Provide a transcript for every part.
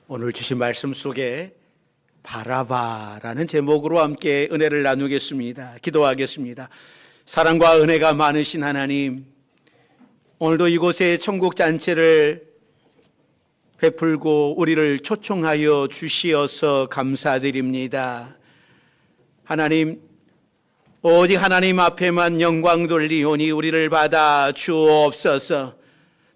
오늘 주신 말씀 속에 바라바라는 제목으로 함께 은혜를 나누겠습니다. 기도하겠습니다. 사랑과 은혜가 많으신 하나님, 오늘도 이곳에 천국 잔치를 베풀고 우리를 초청하여 주시어서 감사드립니다. 하나님, 오직 하나님 앞에만 영광 돌리오니 우리를 받아 주옵소서.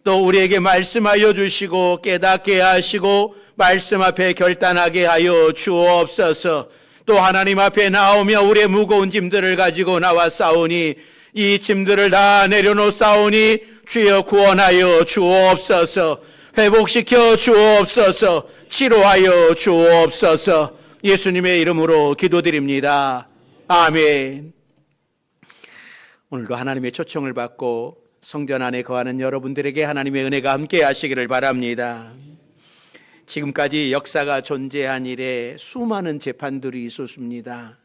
또 우리에게 말씀하여 주시고 깨닫게 하시고 말씀 앞에 결단하게 하여 주옵소서. 또 하나님 앞에 나오며 우리의 무거운 짐들을 가지고 나와 싸우니 이 짐들을 다 내려놓사오니 주여 구원하여 주옵소서. 회복시켜 주옵소서. 치료하여 주옵소서. 예수님의 이름으로 기도드립니다. 아멘. 오늘도 하나님의 초청을 받고 성전 안에 거하는 여러분들에게 하나님의 은혜가 함께 하시기를 바랍니다. 지금까지 역사가 존재한 이래 수많은 재판들이 있었습니다.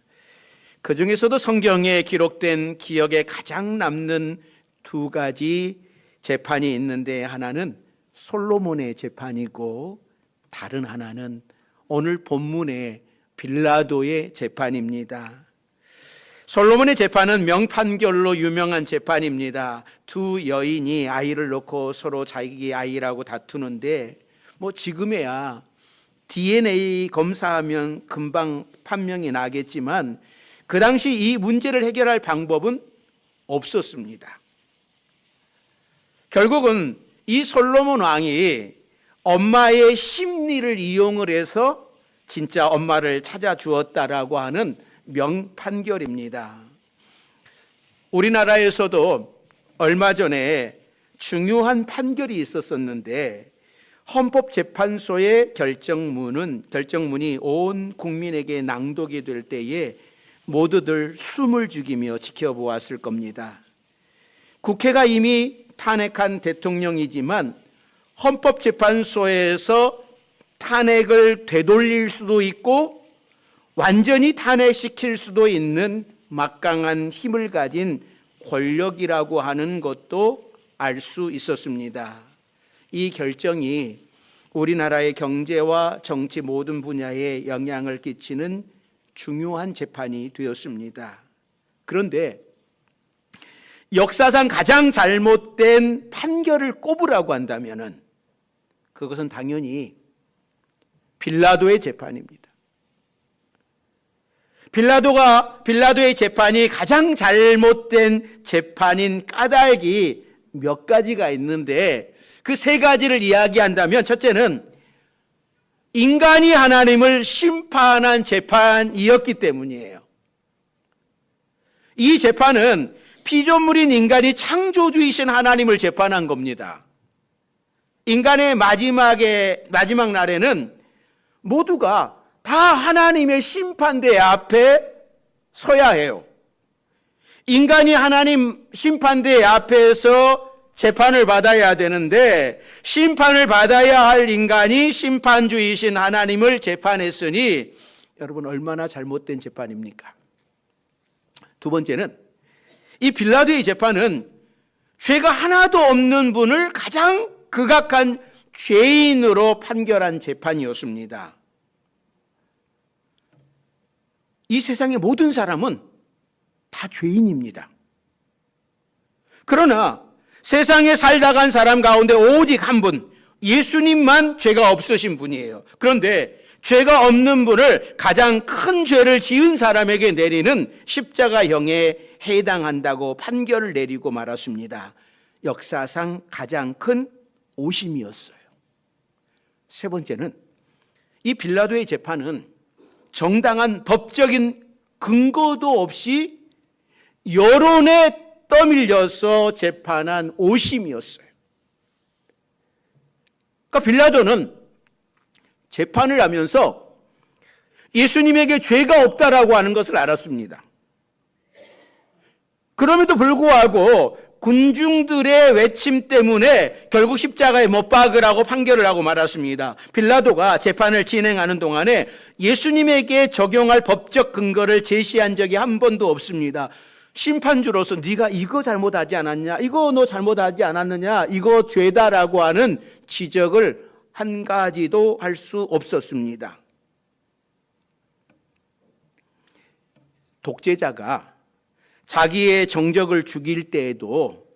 그 중에서도 성경에 기록된 기억에 가장 남는 두 가지 재판이 있는데, 하나는 솔로몬의 재판이고 다른 하나는 오늘 본문의 빌라도의 재판입니다. 솔로몬의 재판은 명판결로 유명한 재판입니다. 두 여인이 아이를 놓고 서로 자기 아이라고 다투는데, 지금에야 DNA 검사하면 금방 판명이 나겠지만 그 당시 이 문제를 해결할 방법은 없었습니다. 결국은 이 솔로몬 왕이 엄마의 심리를 이용을 해서 진짜 엄마를 찾아주었다라고 하는 명판결입니다. 우리나라에서도 얼마 전에 중요한 판결이 있었었는데, 헌법재판소의 결정문이 온 국민에게 낭독이 될 때에 모두들 숨을 죽이며 지켜보았을 겁니다. 국회가 이미 탄핵한 대통령이지만 헌법재판소에서 탄핵을 되돌릴 수도 있고 완전히 탄핵시킬 수도 있는 막강한 힘을 가진 권력이라고 하는 것도 알 수 있었습니다. 이 결정이 우리나라의 경제와 정치 모든 분야에 영향을 끼치는 중요한 재판이 되었습니다. 그런데 역사상 가장 잘못된 판결을 꼽으라고 한다면 그것은 당연히 빌라도의 재판입니다. 빌라도의 재판이 가장 잘못된 재판인 까닭이 몇 가지가 있는데, 그 세 가지를 이야기한다면, 첫째는 인간이 하나님을 심판한 재판이었기 때문이에요. 이 재판은 피조물인 인간이 창조주이신 하나님을 재판한 겁니다. 인간의 마지막 날에는 모두가 다 하나님의 심판대 앞에 서야 해요. 인간이 하나님 심판대 앞에서 재판을 받아야 되는데, 심판을 받아야 할 인간이 심판주이신 하나님을 재판했으니 여러분, 얼마나 잘못된 재판입니까? 두 번째는 이 빌라도의 재판은 죄가 하나도 없는 분을 가장 극악한 죄인으로 판결한 재판이었습니다. 이 세상의 모든 사람은 다 죄인입니다. 그러나 세상에 살다 간 사람 가운데 오직 한 분, 예수님만 죄가 없으신 분이에요. 그런데 죄가 없는 분을 가장 큰 죄를 지은 사람에게 내리는 십자가형에 해당한다고 판결을 내리고 말았습니다. 역사상 가장 큰 오심이었어요. 세 번째는 이 빌라도의 재판은 정당한 법적인 근거도 없이 여론에 떠밀려서 재판한 오심이었어요. 그러니까 빌라도는 재판을 하면서 예수님에게 죄가 없다라고 하는 것을 알았습니다. 그럼에도 불구하고 군중들의 외침 때문에 결국 십자가에 못 박으라고 판결을 하고 말았습니다. 빌라도가 재판을 진행하는 동안에 예수님에게 적용할 법적 근거를 제시한 적이 한 번도 없습니다. 심판주로서 네가 이거 잘못하지 않았냐, 이거 너 잘못하지 않았느냐, 이거 죄다라고 하는 지적을 한 가지도 할 수 없었습니다. 독재자가 자기의 정적을 죽일 때에도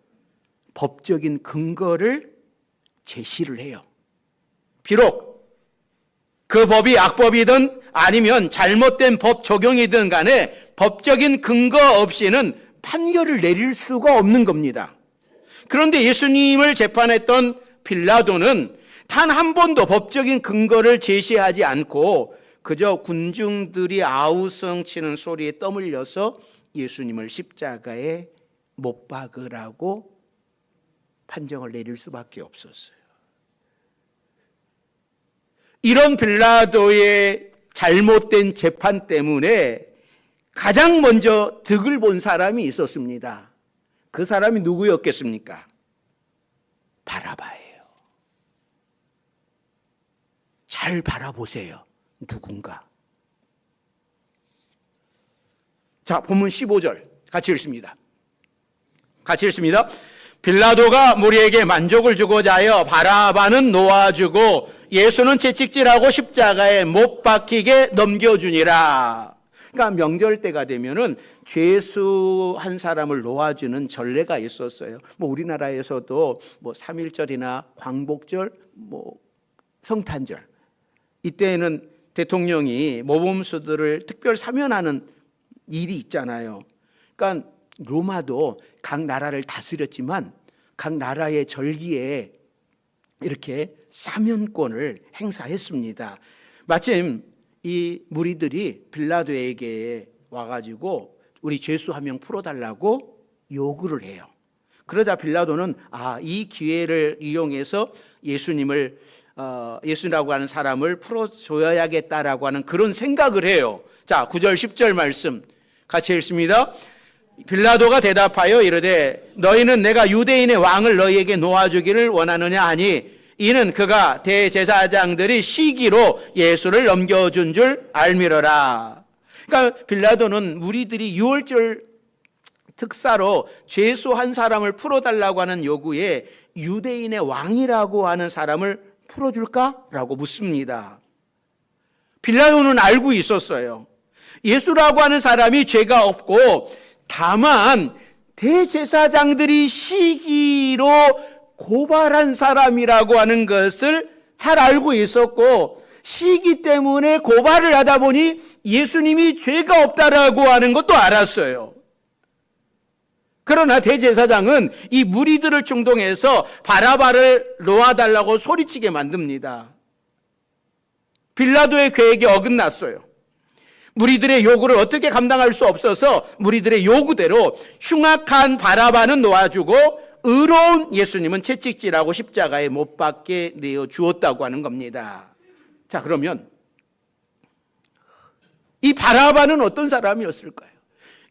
법적인 근거를 제시를 해요. 비록 그 법이 악법이든 아니면 잘못된 법 적용이든 간에 법적인 근거 없이는 판결을 내릴 수가 없는 겁니다. 그런데 예수님을 재판했던 빌라도는 단 한 번도 법적인 근거를 제시하지 않고 그저 군중들이 아우성 치는 소리에 떠밀려서 예수님을 십자가에 못 박으라고 판정을 내릴 수밖에 없었어요. 이런 빌라도의 잘못된 재판 때문에 가장 먼저 득을 본 사람이 있었습니다. 그 사람이 누구였겠습니까? 바라바예요. 잘 바라보세요. 누군가. 자, 본문 15절 같이 읽습니다. 같이 읽습니다. 빌라도가 무리에게 만족을 주고자 하여 바라바는 놓아주고 예수는 채찍질하고 십자가에 못 박히게 넘겨주니라. 그러니까 명절 때가 되면은 죄수 한 사람을 놓아주는 전례가 있었어요. 뭐 우리나라에서도 뭐 3.1절이나 광복절, 뭐 성탄절 이때에는 대통령이 모범수들을 특별 사면하는 일이 있잖아요. 그러니까 로마도 각 나라를 다스렸지만 각 나라의 절기에 이렇게 사면권을 행사했습니다. 마침 이 무리들이 빌라도에게 와가지고 우리 죄수 한 명 풀어달라고 요구를 해요. 그러자 빌라도는 이 기회를 이용해서 예수라고 하는 사람을 풀어줘야겠다라고 하는 그런 생각을 해요. 자, 9절 10절 말씀 같이 읽습니다. 빌라도가 대답하여 이르되 너희는 내가 유대인의 왕을 너희에게 놓아주기를 원하느냐 하니 이는 그가 대제사장들이 시기로 예수를 넘겨준 줄 알미러라. 그러니까 빌라도는 무리들이 유월절 특사로 죄수 한 사람을 풀어달라고 하는 요구에 유대인의 왕이라고 하는 사람을 풀어줄까라고 묻습니다. 빌라도는 알고 있었어요. 예수라고 하는 사람이 죄가 없고 다만 대제사장들이 시기로 고발한 사람이라고 하는 것을 잘 알고 있었고 시기 때문에 고발을 하다 보니 예수님이 죄가 없다라고 하는 것도 알았어요. 그러나 대제사장은 이 무리들을 충동해서 바라바를 놓아달라고 소리치게 만듭니다. 빌라도의 계획이 어긋났어요. 무리들의 요구를 어떻게 감당할 수 없어서 무리들의 요구대로 흉악한 바라바는 놓아주고 의로운 예수님은 채찍질하고 십자가에 못 박게 내어 주었다고 하는 겁니다. 자, 그러면 이 바라바는 어떤 사람이었을까요?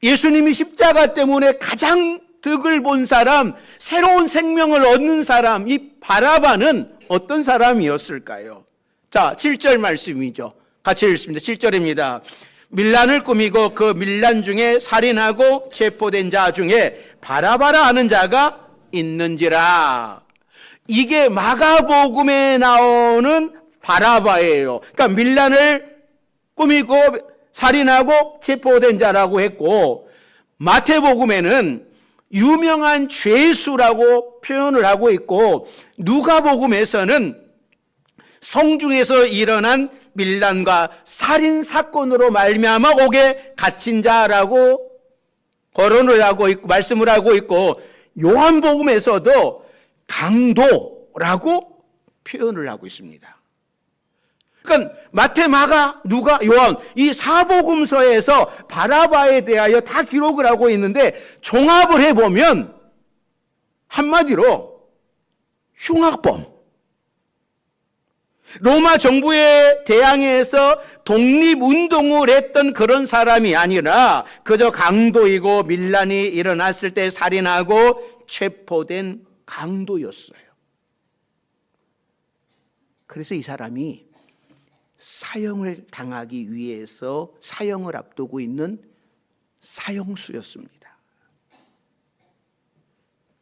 예수님이 십자가 때문에 가장 득을 본 사람, 새로운 생명을 얻는 사람, 이 바라바는 어떤 사람이었을까요? 자, 7절 말씀이죠. 같이 읽습니다. 7절입니다. 밀란을 꾸미고 그 밀란 중에 살인하고 체포된 자 중에 바라바라 하는 자가 있는지라. 이게 마가복음에 나오는 바라바예요. 그러니까 밀란을 꾸미고 살인하고 체포된 자라고 했고 마태복음에는 유명한 죄수라고 표현을 하고 있고 누가복음에서는 성중에서 일어난 밀란과 살인 사건으로 말미암아 옥에 갇힌 자라고 거론을 하고 있고 말씀을 하고 있고 요한복음에서도 강도라고 표현을 하고 있습니다. 그러니까 마태, 마가, 누가, 요한 이 사복음서에서 바라바에 대하여 다 기록을 하고 있는데 종합을 해보면 한마디로 흉악범, 로마 정부에 대항해서 독립운동을 했던 그런 사람이 아니라 그저 강도이고 밀란이 일어났을 때 살인하고 체포된 강도였어요. 그래서 이 사람이 사형을 당하기 위해서 사형을 앞두고 있는 사형수였습니다.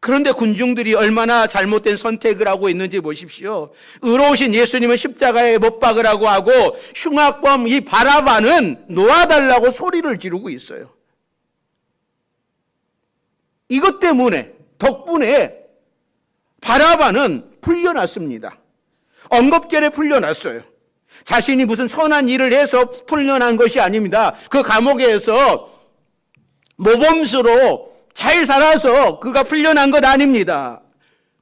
그런데 군중들이 얼마나 잘못된 선택을 하고 있는지 보십시오. 의로우신 예수님은 십자가에 못 박으라고 하고 흉악범 이 바라바는 놓아달라고 소리를 지르고 있어요. 이것 때문에 덕분에 바라바는 풀려났습니다. 엉겁결에 풀려났어요. 자신이 무슨 선한 일을 해서 풀려난 것이 아닙니다. 그 감옥에서 모범수로 잘 살아서 그가 풀려난 것 아닙니다.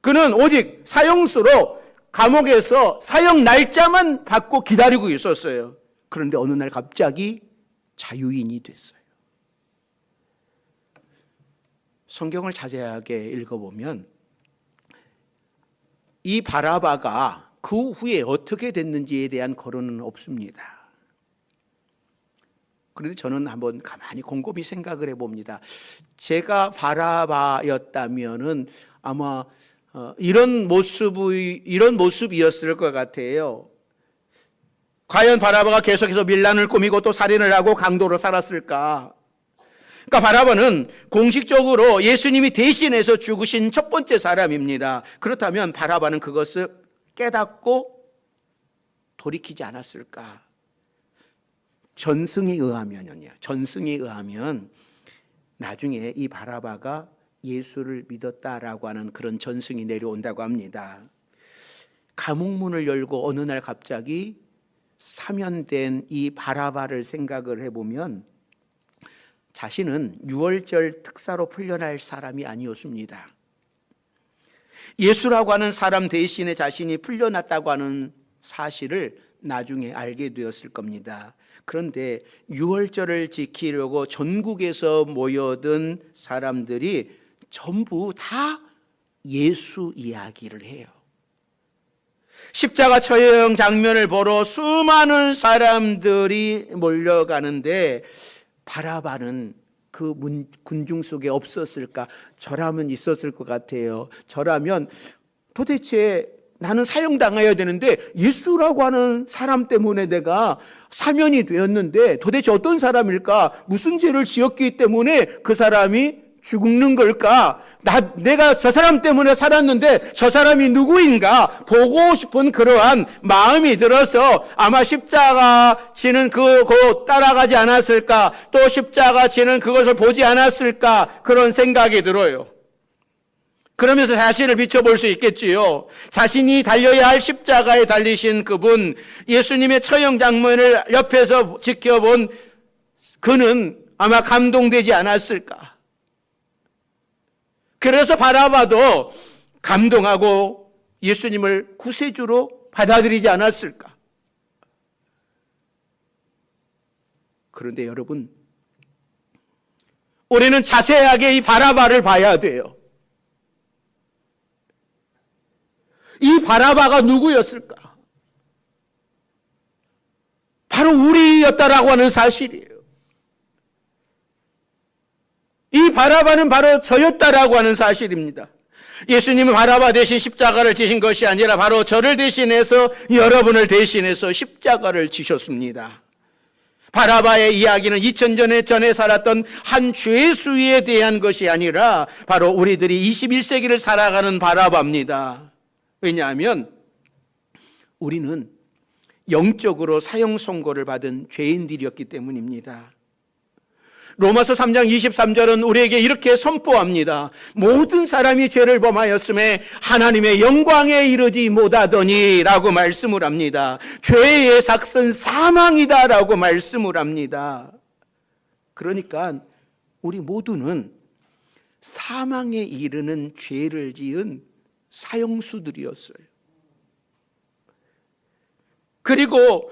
그는 오직 사형수로 감옥에서 사형 날짜만 받고 기다리고 있었어요. 그런데 어느 날 갑자기 자유인이 됐어요. 성경을 자세하게 읽어보면 이 바라바가 그 후에 어떻게 됐는지에 대한 거론은 없습니다. 그런데 저는 한번 가만히 곰곰이 생각을 해봅니다. 제가 바라바였다면은 아마 이런 모습이었을 것 같아요. 과연 바라바가 계속해서 밀란을 꾸미고 또 살인을 하고 강도로 살았을까? 그러니까 바라바는 공식적으로 예수님이 대신해서 죽으신 첫 번째 사람입니다. 그렇다면 바라바는 그것을 깨닫고 돌이키지 않았을까? 전승에 의하면 나중에 이 바라바가 예수를 믿었다라고 하는 그런 전승이 내려온다고 합니다. 감옥문을 열고 어느 날 갑자기 사면된 이 바라바를 생각을 해보면 자신은 유월절 특사로 풀려날 사람이 아니었습니다. 예수라고 하는 사람 대신에 자신이 풀려났다고 하는 사실을 나중에 알게 되었을 겁니다. 그런데 유월절을 지키려고 전국에서 모여든 사람들이 전부 다 예수 이야기를 해요. 십자가 처형 장면을 보러 수많은 사람들이 몰려가는데 바라바는 그 군중 속에 없었을까? 저라면 있었을 것 같아요. 저라면 도대체 나는 사형당해야 되는데 예수라고 하는 사람 때문에 내가 사면이 되었는데 도대체 어떤 사람일까? 무슨 죄를 지었기 때문에 그 사람이 죽는 걸까? 내가 저 사람 때문에 살았는데 저 사람이 누구인가? 보고 싶은 그러한 마음이 들어서 아마 십자가 지는 그곳 따라가지 않았을까? 또 십자가 지는 그것을 보지 않았을까? 그런 생각이 들어요. 그러면서 자신을 비춰볼 수 있겠지요. 자신이 달려야 할 십자가에 달리신 그분, 예수님의 처형 장면을 옆에서 지켜본 그는 아마 감동되지 않았을까? 그래서 바라바도 감동하고 예수님을 구세주로 받아들이지 않았을까? 그런데 여러분, 우리는 자세하게 이 바라바를 봐야 돼요. 이 바라바가 누구였을까? 바로 우리였다라고 하는 사실이에요. 이 바라바는 바로 저였다라고 하는 사실입니다. 예수님은 바라바 대신 십자가를 지신 것이 아니라 바로 저를 대신해서 여러분을 대신해서 십자가를 지셨습니다. 바라바의 이야기는 2000년 전에 살았던 한 죄수에 대한 것이 아니라 바로 우리들이 21세기를 살아가는 바라바입니다. 왜냐하면 우리는 영적으로 사형 선고를 받은 죄인들이었기 때문입니다. 로마서 3장 23절은 우리에게 이렇게 선포합니다. 모든 사람이 죄를 범하였음에 하나님의 영광에 이르지 못하더니 라고 말씀을 합니다. 죄의 삭은 사망이다 라고 말씀을 합니다. 그러니까 우리 모두는 사망에 이르는 죄를 지은 사형수들이었어요. 그리고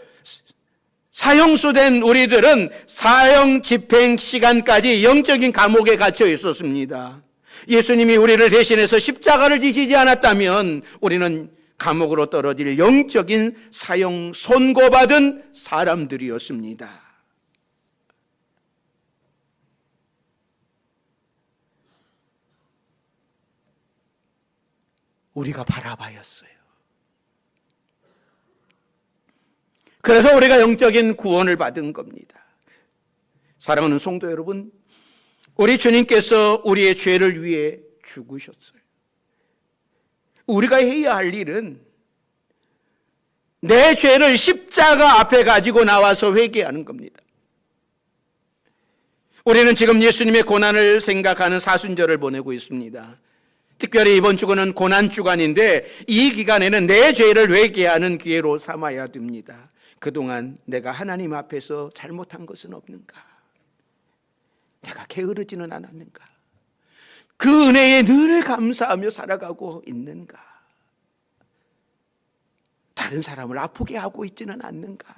사형수된 우리들은 사형 집행 시간까지 영적인 감옥에 갇혀 있었습니다. 예수님이 우리를 대신해서 십자가를 지시지 않았다면 우리는 감옥으로 떨어질 영적인 사형 선고받은 사람들이었습니다. 우리가 바라바였어요. 그래서 우리가 영적인 구원을 받은 겁니다. 사랑하는 성도 여러분, 우리 주님께서 우리의 죄를 위해 죽으셨어요. 우리가 해야 할 일은 내 죄를 십자가 앞에 가지고 나와서 회개하는 겁니다. 우리는 지금 예수님의 고난을 생각하는 사순절을 보내고 있습니다. 특별히 이번 주간은 고난주간인데 이 기간에는 내 죄를 회개하는 기회로 삼아야 됩니다. 그동안 내가 하나님 앞에서 잘못한 것은 없는가? 내가 게으르지는 않았는가? 그 은혜에 늘 감사하며 살아가고 있는가? 다른 사람을 아프게 하고 있지는 않는가?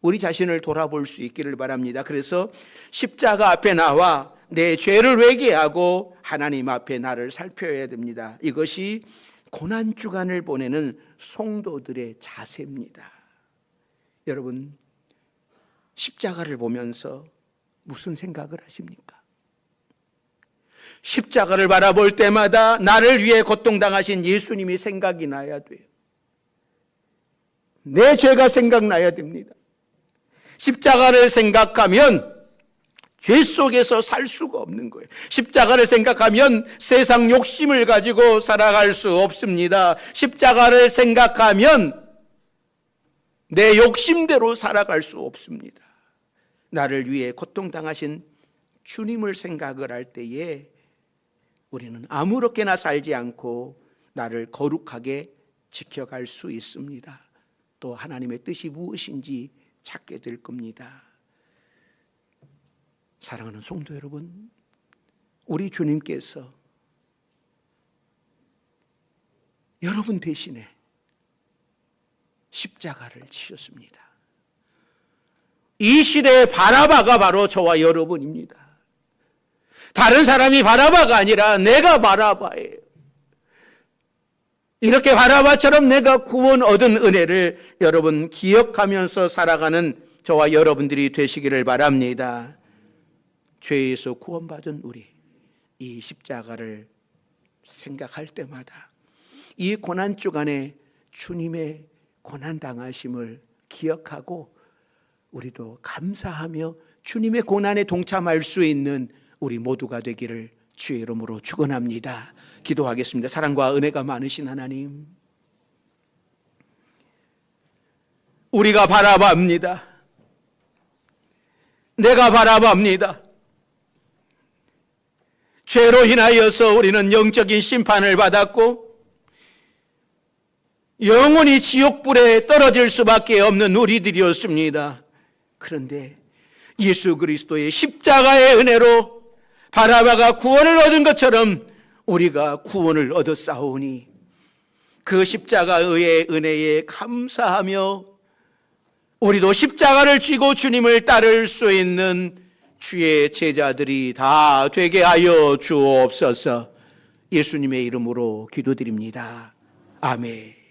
우리 자신을 돌아볼 수 있기를 바랍니다. 그래서 십자가 앞에 나와 내 죄를 회개하고 하나님 앞에 나를 살펴야 됩니다. 이것이 고난주간을 보내는 성도들의 자세입니다. 여러분, 십자가를 보면서 무슨 생각을 하십니까? 십자가를 바라볼 때마다 나를 위해 고통당하신 예수님이 생각이 나야 돼요. 내 죄가 생각나야 됩니다. 십자가를 생각하면 죄 속에서 살 수가 없는 거예요. 십자가를 생각하면 세상 욕심을 가지고 살아갈 수 없습니다. 십자가를 생각하면 내 욕심대로 살아갈 수 없습니다. 나를 위해 고통당하신 주님을 생각을 할 때에 우리는 아무렇게나 살지 않고 나를 거룩하게 지켜갈 수 있습니다. 또 하나님의 뜻이 무엇인지 찾게 될 겁니다. 사랑하는 성도 여러분, 우리 주님께서 여러분 대신에 십자가를 지셨습니다. 이 시대의 바라바가 바로 저와 여러분입니다. 다른 사람이 바라바가 아니라 내가 바라바예요. 이렇게 바라바처럼 내가 구원 얻은 은혜를 여러분 기억하면서 살아가는 저와 여러분들이 되시기를 바랍니다. 죄에서 구원받은 우리, 이 십자가를 생각할 때마다 이 고난주간에 주님의 고난당하심을 기억하고 우리도 감사하며 주님의 고난에 동참할 수 있는 우리 모두가 되기를 주의 이름으로 축원합니다. 기도하겠습니다. 사랑과 은혜가 많으신 하나님, 우리가 바라봅니다. 내가 바라봅니다. 죄로 인하여서 우리는 영적인 심판을 받았고 영원히 지옥불에 떨어질 수밖에 없는 우리들이었습니다. 그런데 예수 그리스도의 십자가의 은혜로 바라바가 구원을 얻은 것처럼 우리가 구원을 얻었사오니 그 십자가의 은혜에 감사하며 우리도 십자가를 쥐고 주님을 따를 수 있는 주의 제자들이 다 되게 하여 주옵소서. 예수님의 이름으로 기도드립니다. 아멘.